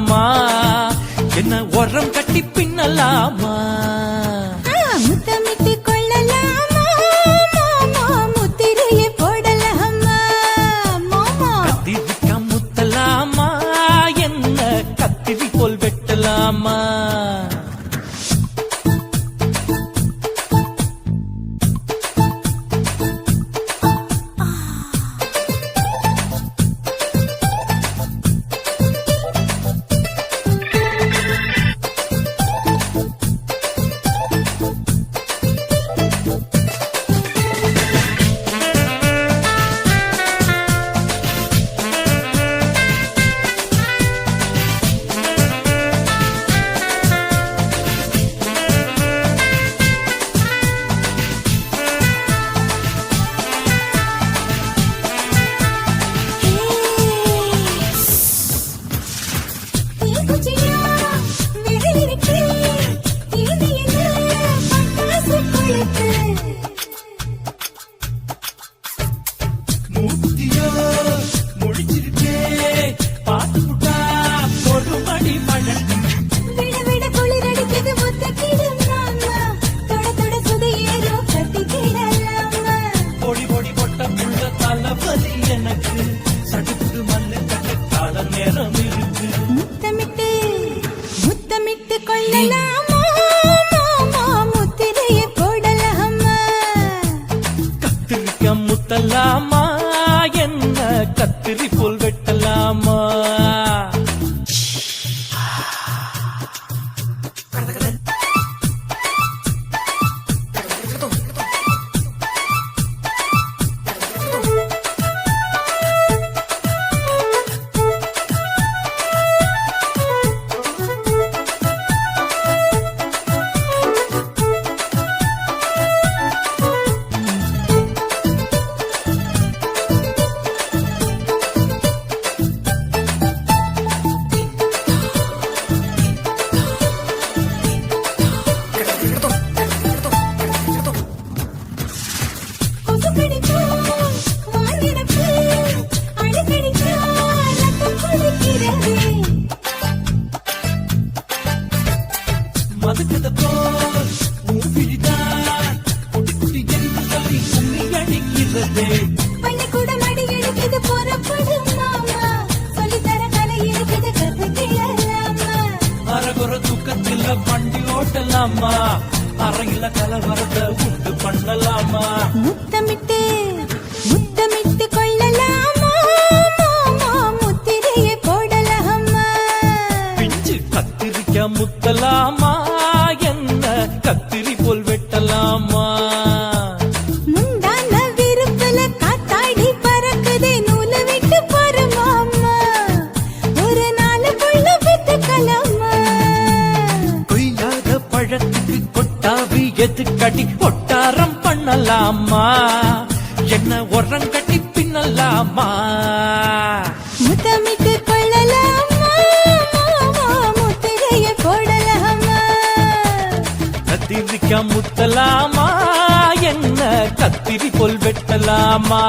முத்தலாமா என்ன உரம் கட்டி பின்னலாமா முத்தமிட்டு கொள்ளலாமா மாமா முத்திரையை போடலாமா மாமா கத்திரிக்கா முத்தலாமா என்ன கத்திரி போல் வெட்டலாமா முத்தமிட்டு கொள்ளலாமா மாமா முத்திரையை போடலாமா கத்திரிக்கா முத்தலாமா என்ன கத்திரி போல் வெட்டலாமா வண்டி ஓட்டலாமா அறையில கலவரத்தை உண்டு பண்ணலாமா முத்தமிட்டு முத்தமிட்டு கொள்ளலாமா மாமா முத்திரையை போடலாமா பிஞ்சு கத்திரிக்கா முத்தலாமா என்ன கத்திரி போல் வெட்டலாமா முந்தான விருப்பல காத்தாடி பறக்குதே நூலை விட்டு பரமாமா ஒரு நாள் புள்ள வித்துக்கலாமா கொய்யாத பழத்துக்கு கொட்டாவி எதுக்கடி ஒட்டாரம் பண்ணலாமா என்ன உரம் கட்டி பின்னலாமா முத்தமிட்டு கொள்ளலாமா மாமா முத்திரையை போடலாமா கத்திரிக்கா முத்தலாமா என்ன கத்திரி போல் வெட்டலாமா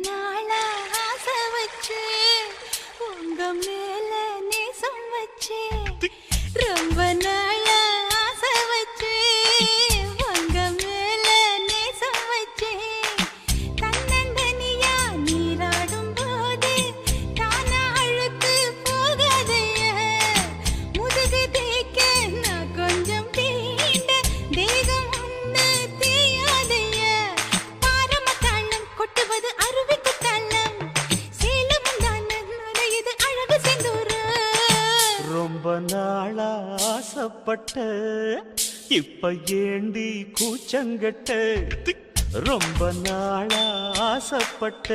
நாளா ஆசை வச்சு உங்க மேல நேசம் வச்சு ரொம்ப நாளா ஆசை வச்சு உங்க மேல நேசம் வச்சு தன்னந்தனியா நீராடும் போது தானா அழுத்து போகாதைய முதுகு தேய்க்க நான் கொஞ்சம் தீண்ட தேகம் ஒன்று தீயாதைய பாரம தாளம் கொட்டுவது அருவிக்கு தாளம் சேலமும் தான நுழையுது அழகு செந்தூர ரொம்ப நாளா ஆசைப்பட்ட இப்ப ஏண்டி கூச்சங்கட்ட ரொம்ப நாளா ஆசைப்பட்ட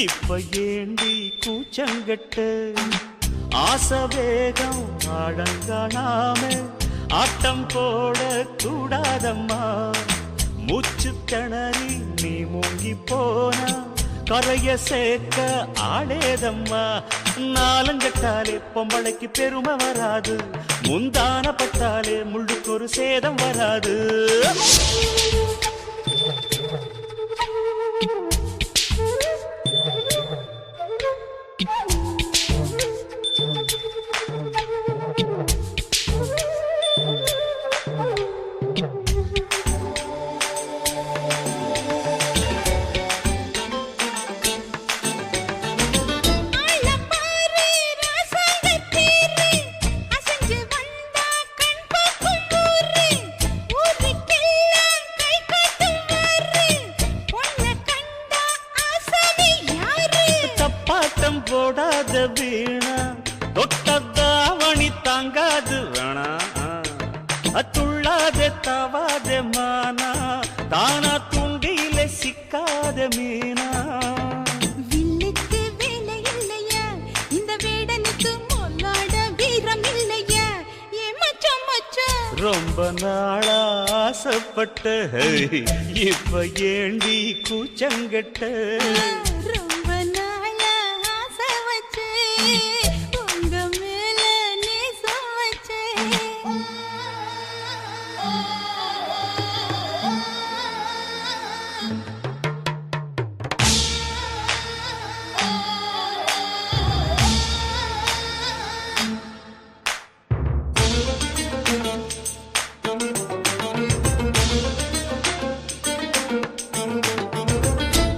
இப்ப ஏண்டி கூச்சங்கட்ட ஆசை வேகம் ஆடங்கானாம ஆட்டம் போட கூடாதம்மா மூச்சு திணறி நீ மூங்கி போனா கரைய சேர்க்க ஆடேதம்மா நாலங்கட்டாலே பொம்பளைக்கு பெருமை வராது முந்தான பட்டாலே முள்ளுக்கு ஒரு சேதம் வராது ஆளப்பாரு ராசாங்கத்தீரு அசஞ்சு வந்தா கண் பார்க்கும் ஊரு ஊருக்கெல்லாம் கை காட்டும் வாரு பொண்ண கண்டா ஆசாமி யாரு தப்பாட்டம் போடாத வீணா தொட்டதாவணி தாங்காது வேணா துள்ளாத தவாத மானா தானா துண்டியில சிக்காத மீனா வில்லுக்கு வேலை இல்லையா இந்த வேடனுக்கு மொல்லாட வீரம் இல்லையா ஏ மச்சான் மச்சான் ரொம்ப நாளா ஆசைப்பட்ட இப்ப ஏண்டி கூச்சங்கட்ட ரொம்ப நாளா ஆசை வச்சு உங்க மேல நேசம் வச்சு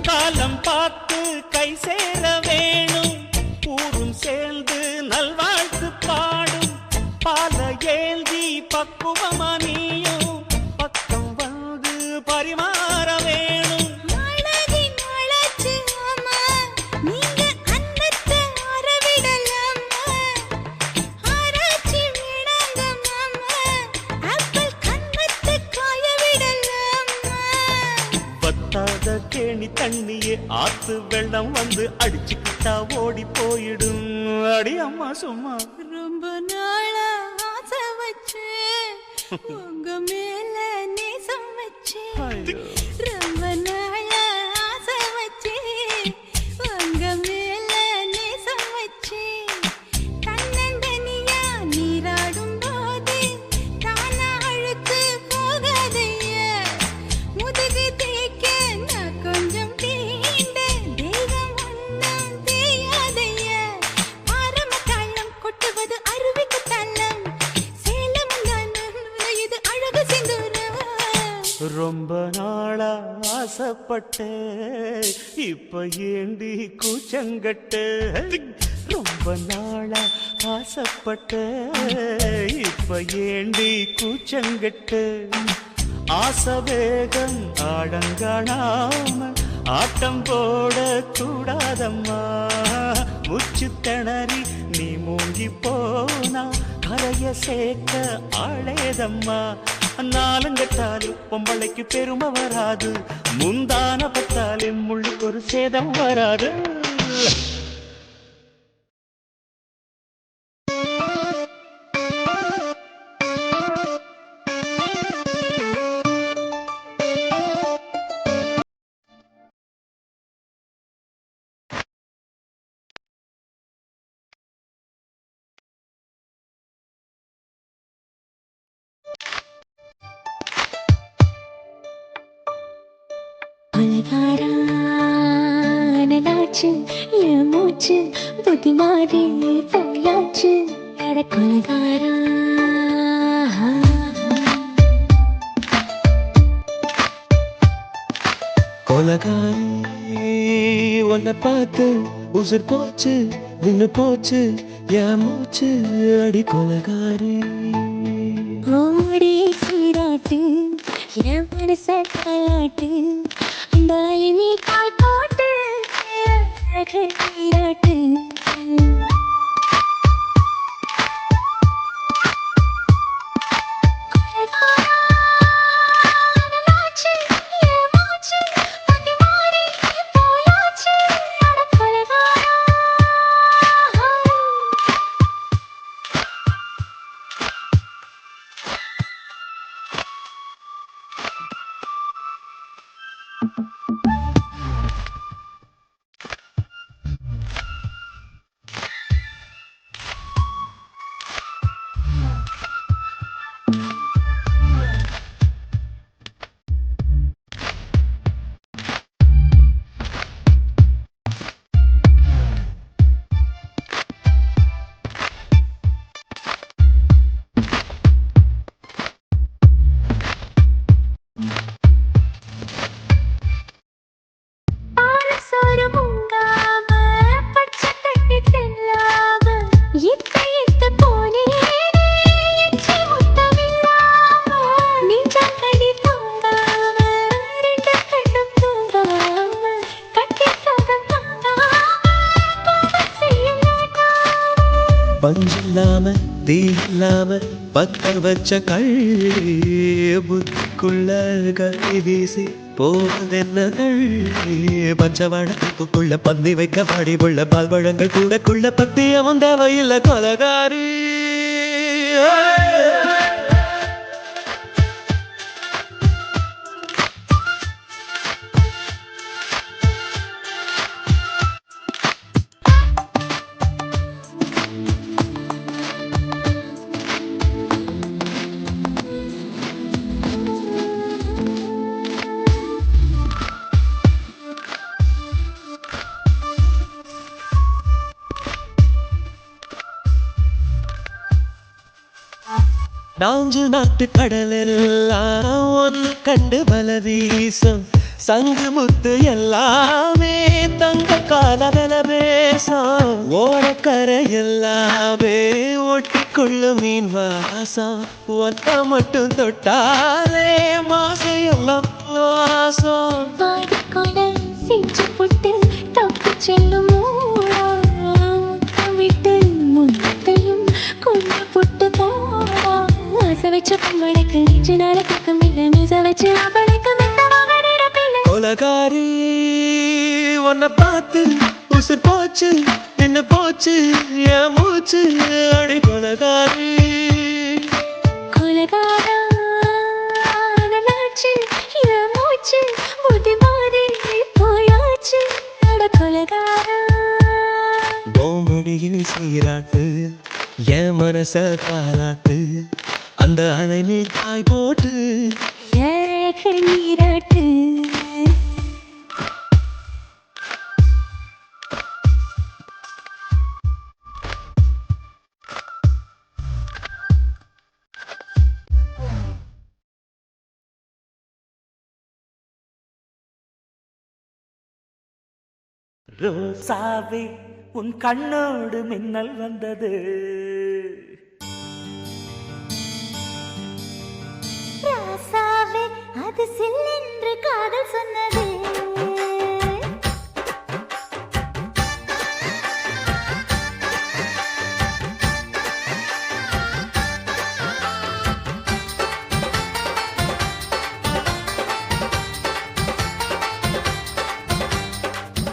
காலம் பார்த்து கை சேர வேணும் ஊரும் சேர்ந்து நல்வாழ்த்து பாடும் பால ஏந்தி பக்குவமா நீயும் பக்கம் வந்து பரிமாற வேணும் மழதி மழச்சு அம்மா நீங்க அன்னத்தை அறவிடலாமா ஆராய்ச்சி விடாங்க மாமா ஆப்பிள் கண்ணத்தை காய விடலாமா வத்தாத கேணி தண்ணியே ஆத்து வெள்ளம் வந்து அடிச்சுக்கிட்டா ஓடி போயிடும் அடி அம்மா சும்மா ரொம்ப நாளா ஆசை வச்சு உங்க மேல நேசம் வச்சு ரொம்ப நாளா ஆசை வச்சு உங்க மேல நேசம் வச்சு தன்னந்தனியா நீராடும் போது தானா அழுத்து போகாதைய முதுகு தேய்க்க நான் கொஞ்சம் தீண்ட தேகம் ஒன்றும் தேயாதைய பாரம தாளம் கொட்டுவது அருவிக்கு தாளம் சேலமும் தான நுழையுது அழகு செந்தூர ரொம்ப நாளா ஆசைப்பட்ட இப்ப ஏண்டி கூச்சங்கட்ட ரொம்ப நாளா ஆசைப்பட்ட இப்ப ஏண்டி கூச்சங்கட்ட ஆசை வேகம் ஆடங்கானாம ஆட்டம் போட கூடாதம்மா மூச்சு திணறி நீ மூங்கி போனா கரைய சேர்க்க ஆளேதம்மா நாலங்கட்டாலே பொம்பளைக்கு பெருமை வராது முந்தான பட்டாலே முள்ளுக்கு ஒரு சேதம் வராது உலகாரா போயாச்சு என் மூச்சு புத்தி மாறி போயாச்சு அட கொலகாரா கொலகாரி உன்னை பார்த்து உசுர் போச்சு நின்னு போச்சு என் மூச்சு அடி கொலகாரி ஓடி சீராட்டு என் மனச தாளாட்டு அந்த நீ கால் போட்டு அழகு நீராட்டு பஞ்சில்லாம தீ இல்லாம பத்த வச்ச கள்ளி புத்திக்குள்ள கை வீசி போவதென்ன கள்ளி பஞ்சவழக்குள்ள பந்தி வைக்க பாடி உள்ள பால்வழங்கள் கூடக்குள்ள பத்தியமும் தேவையில்லை கொலகாரி நாஞ்சு நாட்டு கடலெல்லாம் ஒன்று கண்டு பல வீசம் சங்கு முத்து எல்லாமே தங்க கால வில பேசம் ஓரக்கரை எல்லாமே ஒட்டிக்கொள்ளு மீன் வாசம் ஒத்த மட்டும் தொட்டாலே மாசையெல்லாம் வாசம் செஞ்சு போட்டு தப்பு செல்லும் விட்டு முத்தையும் கொண்டு போட்டு போவா ஆசை வச்ச பொங்கலுக்கு நெஞ்சு நாளைக்கு மில்ல மீச வச்சு அவளுக்கு கொலகாரி உன்னை பார்த்து உசுர் போச்சு என்ன போச்சு என் மூச்சு அடி கொலகாரி கொலகாரா என் மூச்சு புத்தி மாறி போயாச்சு அட கொலகாரா கோமடியில் சீராட்டு என் மனச காலாட்டு அந்த அணை நீர் காய் போட்டு ஏழு நீராட்டு ரோசாவே உன் கண்ணோடு மின்னல் வந்தது ராசாவே அது சில்லென்று காதல் சொன்னது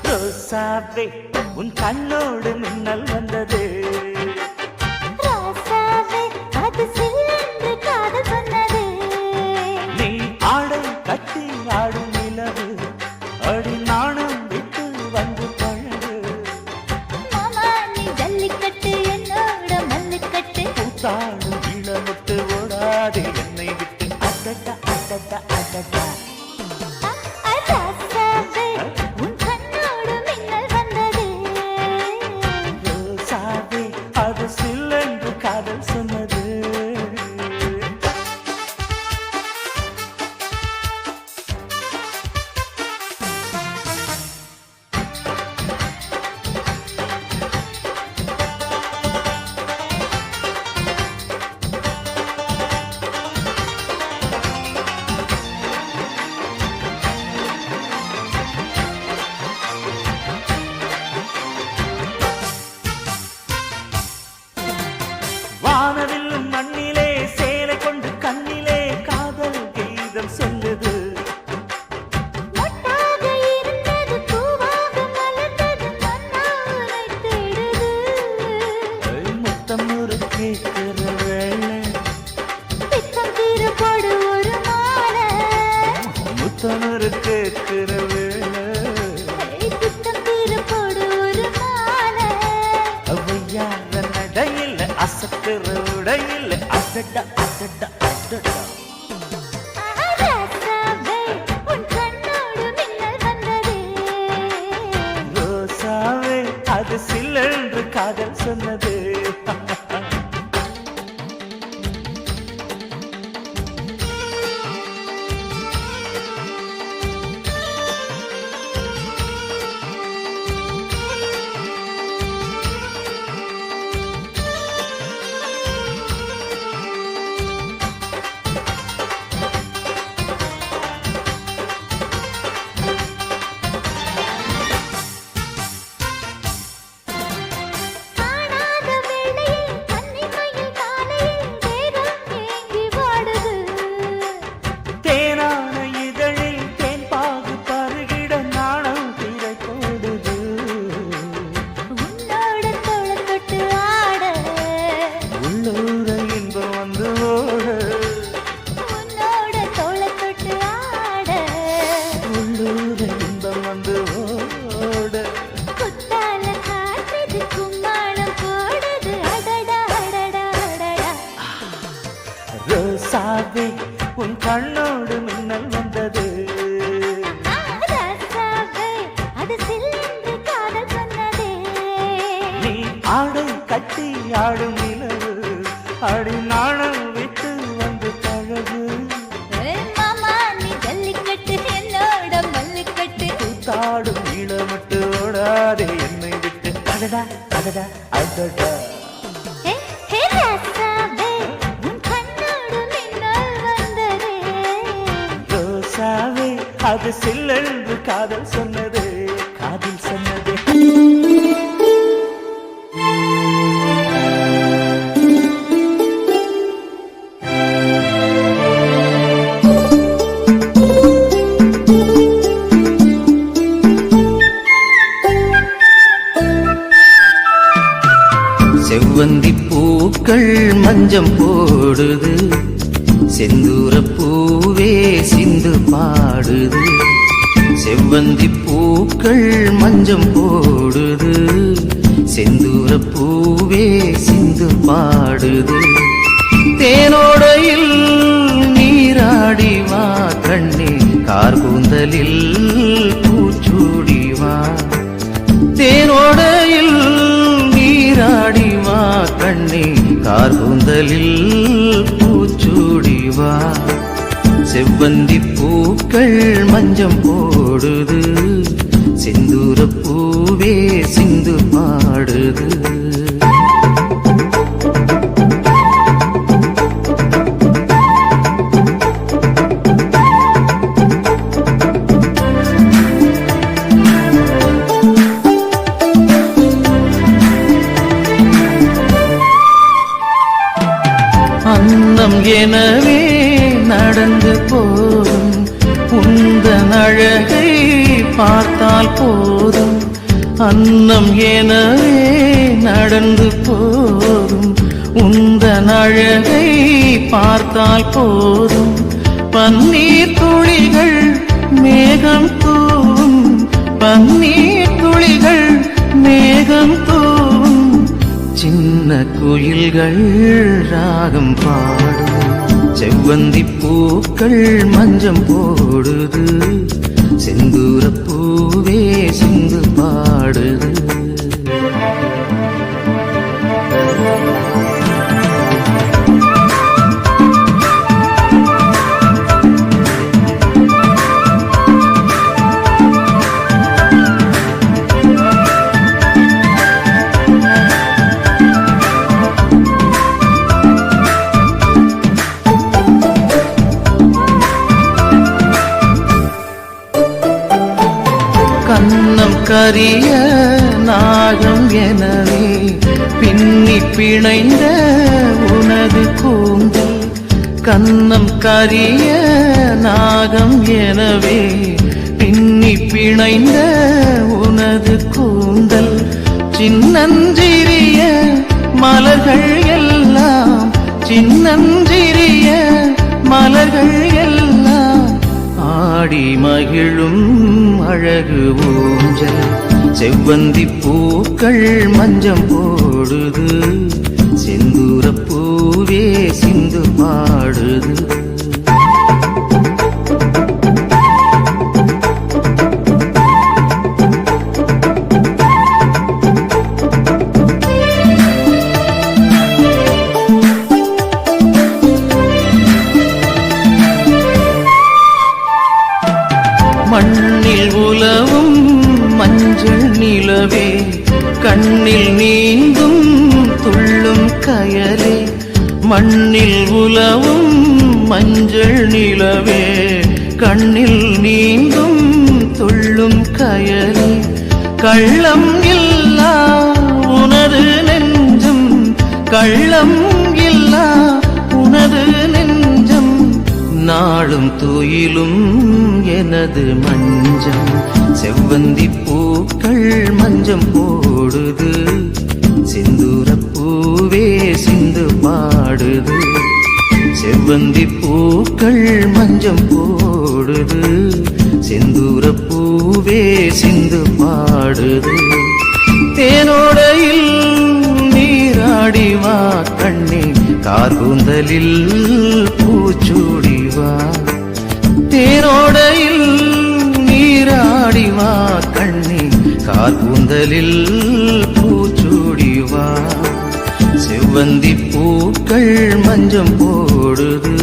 ரோசாவே உன் கண்ணோடு மின்னல் வந்தது ராசாவே அது சில்லென்று காதல் சொன்னது நீ ஆடை கட்டி ஆடும் நிலவு அடி நாணம் விட்டு வந்து பழகு மாமா நீ ஜல்லிக்கட்டு என்னோட மல்லுக்கட்டு கூத்தாடும் இளமுட்டு ஓடாதே என்னை விட்டு அடடா அடடா அடடா ராசாவே உன் கண்ணோடு மின்னல் வந்தது ரோசாவே உன் கண்ணோடு மின்னல் வந்தது. ராசாவே, அது சில்லென்று காதல் சொன்னதே. நீ ஆடை கட்டி ஆடும் நிலவு, அடி நாணம் விட்டு வந்து பழகு. மாமா நீ ஜல்லிக்கட்டு என்னோட மல்லிக்கட்டு. கூத்தாடும் இளமட்டு ஓடாதே என்னை விட்டு. அடடா அடடா அடடா. ராசாவே, உன் கண்ணோடு மின்னல் வந்ததே. ரோசாவே அது சில்லென்று காதல் சொன்னது, காதல் சொன்னது. செவ்வந்தி பூக்கள் மஞ்சம் போடுது, செந்தூர பூவே சிந்து பாடுது. செவ்வந்தி பூக்கள் மஞ்சம் போடுது, செந்தூர பூவே சிந்து பாடுது. தேனோடையில் நீராடி வா கண்ணே, கார்கூந்தலில் பூச்சூடி வா. தேனோடையில் நீராடி வா கண்ணே, கார்கூந்தலில் பூச்சூடி வா. செவ்வந்தி பூக்கள் மஞ்சம் போடுது, செந்தூர பூவே சிந்து பாடுது. அன்னம் எனவே நடந்து போதும், உந்தன் அழகை பார்த்தால் போதும். அன்னம் எனவே நடந்து போதும், உந்தன் அழகை பார்த்தால் போதும். பன்னீர் துளிகள் மேகம் தூவும், பன்னீர் துளிகள் மேகம் தூவும். சின்ன குயில்கள் ராகம் பாடும், செவ்வந்தி பூக்கள் மஞ்சம் போடுது, செந்தூர பூவே சிந்து பாடுது. கண்ணம் கரிய நாகம் எனவே பின்னி பிணைந்த உனது கூந்தல். கண்ணம் கரிய நாகம் எனவே பின்னி பிணைந்த உனது கூந்தல். சின்னஞ்சிறிய மலர்கள் எல்லாம், சின்னஞ்சிறிய மலர்கள் எல்லாம் ஆடி மகிழும் அழகு ஊஞ்சல். செவ்வந்தி பூக்கள் மஞ்சம் போடுது, செந்தூர பூவே சிந்து பாடுது. மண்ணில் உலவும் மஞ்சள் நிலவே, கண்ணில் நீந்தும் துள்ளும் கயலே. மண்ணில் உலவும் மஞ்சள் நிலவே, கண்ணில் நீந்தும் துள்ளும் கயலே. கள்ளம் இல்லா உனது நெஞ்சம், கள்ளம் இல்லா உனது நெஞ்சம். நாளும் துயிலும் எனது மஞ்சம். செவ்வந்தி பூக்கள் மஞ்சம் போடுது, செந்தூர பூவே சிந்து பாடுது. செவ்வந்தி பூக்கள் மஞ்சம் போடுது, செந்தூர பூவே சிந்து பாடுது. தேனோடையில் நீராடி வா கண்ணே, கார்கூந்தலில் பூ கார்கூந்தலில் பூச்சூடிவா செவ்வந்தி பூக்கள் மஞ்சம் போடுது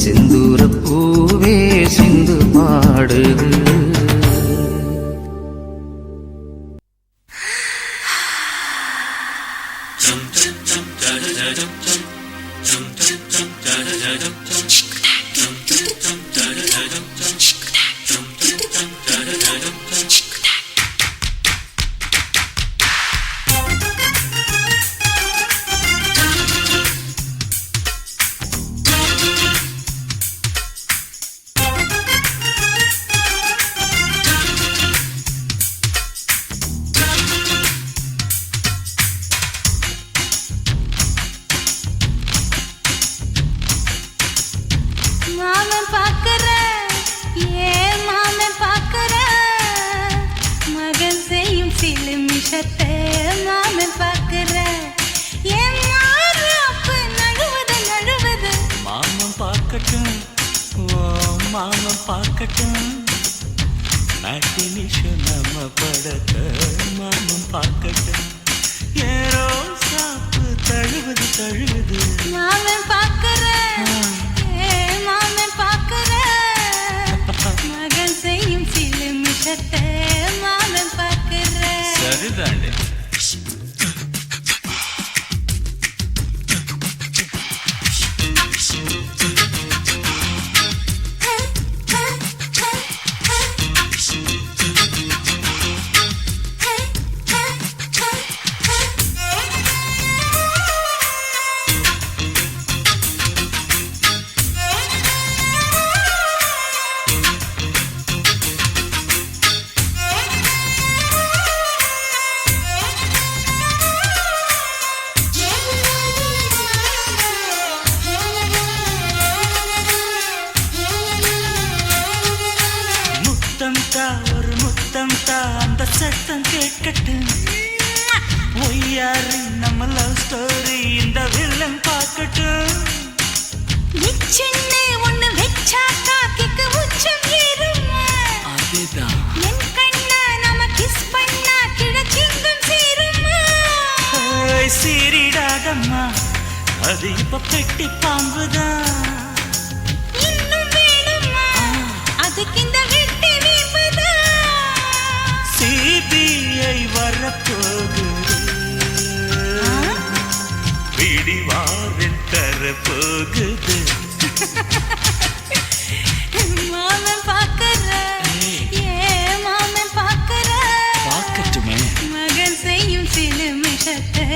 செந்தூர பூவே சிந்து பாடுது மாமன் பார்க்கிறேன், ஏன் மாமன் பார்க்கிறேன், மகன் செய்யும் சிலுமிஷத்தை மாமன் பார்க்கிறேன், என் மாறாப்பு நழுவுது நழுவுது. மாமன் பார்க்கட்டும், ஓ மாமன் பார்க்கட்டும், மேட்டினிஷன் நம்ம படத்த மாமன் பார்க்கட்டும், ஏரோ சாப்பு தழுவுது தழுவுது. மாமன் பார்க்கிறேன், ஏன் மாமன் பார்க்கிறேன், மகன் செய்யும் சிலுமிஷத்தை மாமன் பார்க்கிறேன். சரிதாண்டே. ஒரு முத்தம் தா அந்த சத்தம் கேட்கட்டும், ஒய்யாரி நம்ம லவ் ஸ்டோரி இந்த வில்லன் பார்க்கட்டும். நிச்சயமே ஒண்ணு வெச்சாக்கா கிக்கு உச்சம் ஏறுமா, அதுதான் என் கண்ணா நாம கிஸ் பண்ணா கிழக்கிங்கும் சேருமா. சீரிடாதம்மா, அது இப்ப பெட்டி பாம்புதான். இன்னும் வேணுமா, அதுக்கு இந்த வெட்டி வீம்புதான். சிபிஐ வரப்போகுது, பிடிவாரில் தரப்போகுது. மாமன் பார்க்கற, ஏன் மாமன் பார்க்கற, பார்க்கட்டுமே. மகன் செய்யும் சிலுமிஷத்தை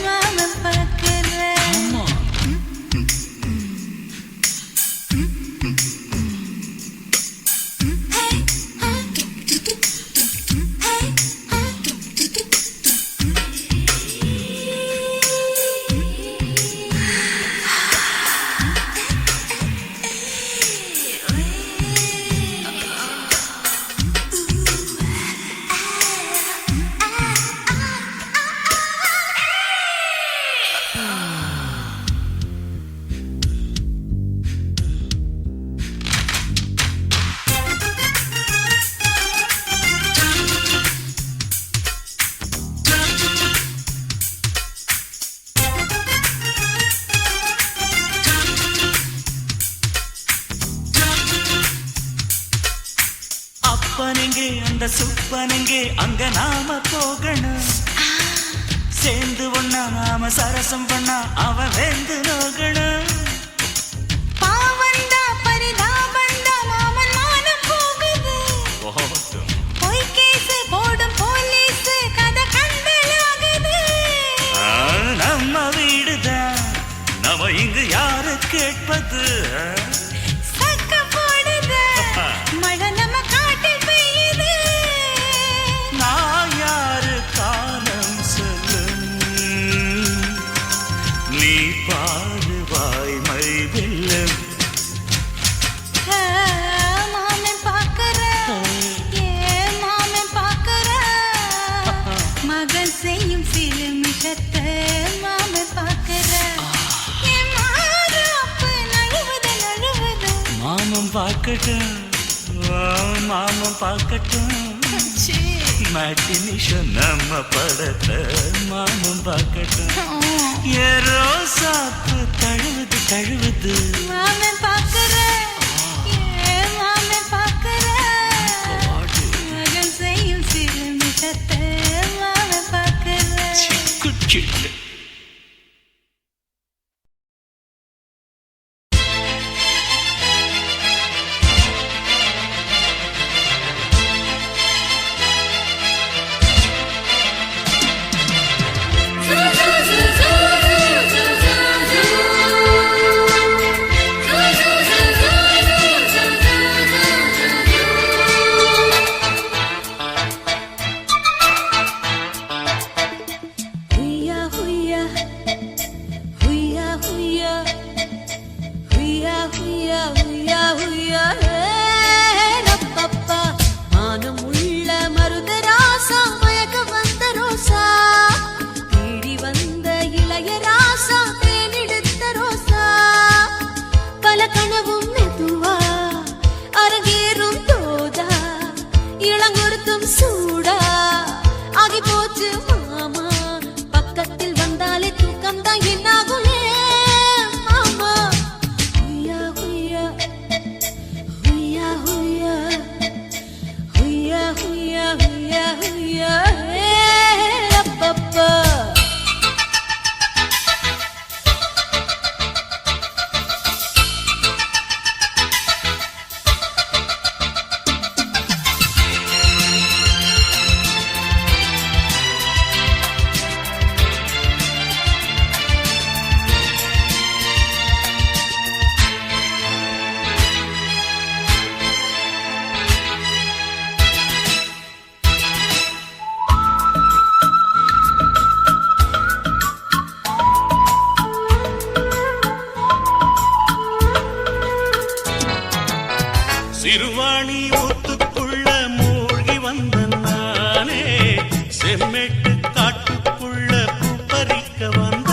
மாமன் பார்க்கற. ஆமா. அப்பனெங்கே அந்த சுப்பனெங்கே அங்க நாம போகணும், சேர்ந்து ஒண்ணா நாம சரசம் பண்ணா அவன் வெந்து நோகணும். பாவந்தா பரிதாபந்தா மாமன் மானம் போகுது, பொய் கேசு போடும் போலீஸ் கதை கண்டலாகுது. நம்ம வீடுதான், நம்ம இங்கு யாரு கேட்பது? சக்க போடுது, மழை நம்ம காட்டில் பெய்யுது. நான் யாரு காலம் சொல்லும், நீ பாரு வாய்மை வெல்லும். மாமன் பார்க்கற, ஏன் மாமன் பார்க்கற, மகன் செய்யும் சிலுமிஷத்தை மாமன் பார்க்கற, என் மாறாப்பு நழுவுது நழுவுது. மாமன் பார்க்கட்டும், மாமன் பார்க்கட்டும், சீ. மேட்டினிஷன் நம்ம படத்தை மாமன் பார்க்கட்டும் ஏரோ சாப்பு தழுவுது தழுவுது மாமே பார்க்கிறேன் மாமே பார்க்கிறேன் மகன் செய்யும் சிறு மிஷத்தை மாமே பார்க்கிறேன் சிட்டு சிறுவாணி ஊத்துக்குள்ள மூழ்கி வந்த நானே செம்மேட்டு காட்டுக்குள்ள பூ பறிக்க வந்த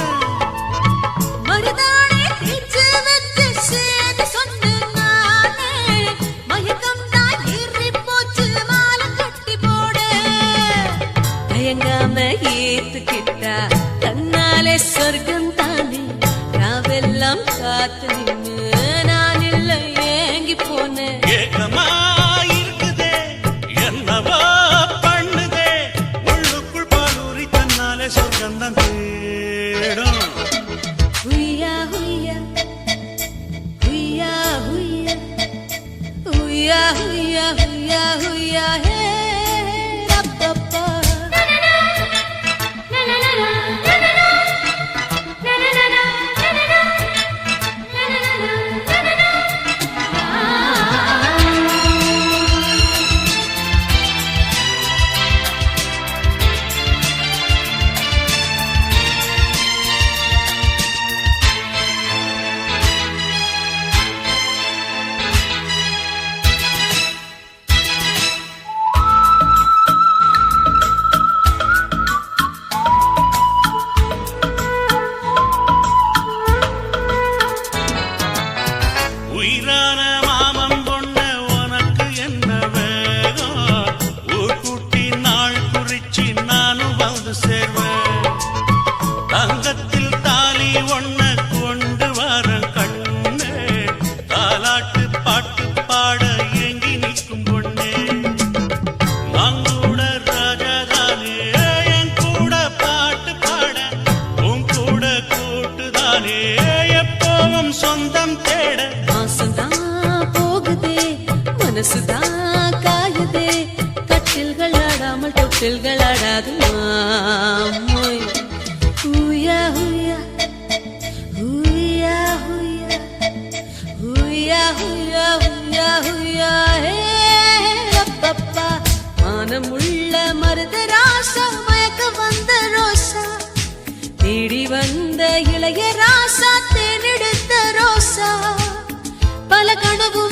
மருதாணி பிச்சு வச்சு சேது சொன்ன நானே மயக்கம் தான் ஏறி போச்சு மாலை கட்டி போட தயங்காம ஏத்துக்கிட்டா தன்னாலே சொர்க்கம் தானே ராவெல்லாம் காத்து நின்னு நான் இல்லை ஏங்கி போனேன் ஏக்கமா இருக்குதே என்னவா பண்ணுதே உள்ளுக்குள் பாலூரி தன்னாலே சொர்க்கந்தான் தேடும் ஹுய்யா ஹுய்யா ஹுய்யா ஹுய்யா ஹுய்யா ஹுய்யா ஹுய்யா ஹுய்யா ஹே ரப்பப்பா உயிரான மாமன் பொண்ண உனக்கு என்ன வேகம் ஊர் கூட்டி நாள் குறிச்சி நானும் வந்து சேர்வேன் தங்கத்தில் தாலி ஒன்ன கொண்டு வர கண்ணே தாலாட்டு பாட்டு பாட ஏங்கி நிற்கும் பொண்ணே நான் கூட ராஜாதானே என் கூட பாட்டு பாட உன் கூட கூட்டுதானே எப்போவும் சொந்தம் தேட மாசம்தான் போகுதே மனசுதான் காயுதே கட்டில்கள் ஆடாமல் தொட்டில்கள் ஆடாது மாமோய் ஹூயா ஹூயா ஹூயா ஹூயா ஹூயா ஹூயா ஹூயா ஹூயா ஹே ரப்பப்பா மானமுள்ள மருத ராசா மயக்க வந்த ரோசா தேடி வந்த இளைய ராசா தேனெடுத்த ரோசா பல கனவு